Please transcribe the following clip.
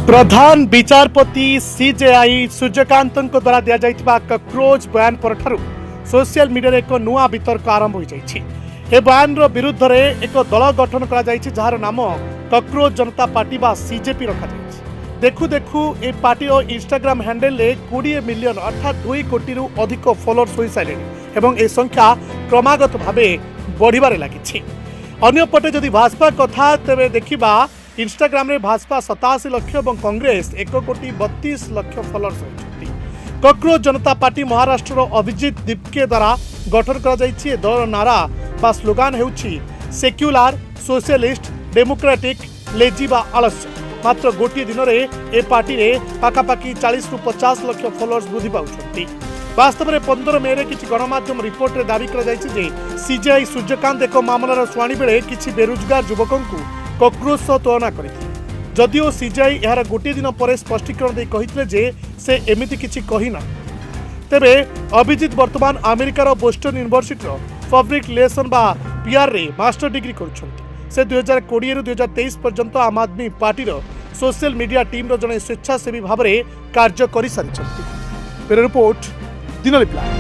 प्रधान विचारपति CJI Suryakant द्वारा दि जाइथिबा cockroach बयान परठारु social media एक नुआ वितर्क आरंभ हो जाइछि। ए बयान विरुद्ध रे एक दल गठन करा जाइछि जार नाम कक्रोच जनता पार्टी बा सीजेपी रखा जाइछि। देखु देखु ए पार्टीर इंस्टाग्राम हैंडल रे 20 मिलियन अर्थात 2 कोटी रु अधिक फॉलोअर्स होई साइलेनि एवं ए संख्या क्रमागत भावे बढ़िबारे लागिछि। अन्यपटे जदि भाजपा कथा तेबे देखिबा इंस्टाग्राम रे भाजपा 87 लाख और कांग्रेस 1 कोटी 32 लाख फॉलोअर्स होती। कक्रोच जनता पार्टी महाराष्ट्र अभिजीत दीपके द्वारा गठन करा जाइछि। दल नारा बा स्लोगान हेउछि सेक्युलर सोशलिस्ट डेमोक्रेटिक लेजी बा आलस्य। मात्र गोटे दिन में ए पार्टी रे पाखापाखि 40 रु 50 लाख फॉलोअर्स वृद्धि पाउछंती। वास्तव में 15 मे किसी गणमाध्यम रिपोर्ट रे दावी करा जाइछि जे सीजेआई सूर्यकांत एक मामलार शुणाणी बेले किसी बेरोजगार युवकों कक्रोच सह तुलना करथिले। जदिओ सीजेआई यार गोटे दिन पर स्पष्टीकरण दे कहिथिले जे से एमिति किछि कहिना। तेबे अभिजीत वर्तमान अमेरिकार बोस्टन यूनिवर्सिटी पब्लिक रिलेशन बा पीआर रे मास्टर डिग्री करुछंती। से 2020 रु 2023 पर्यंत आम आदमी पार्टीर सोशल मीडिया टीम जड़े स्वेच्छासेवी भाव में कार्य कर सारी। रिपोर्ट दिन रिप्लाई।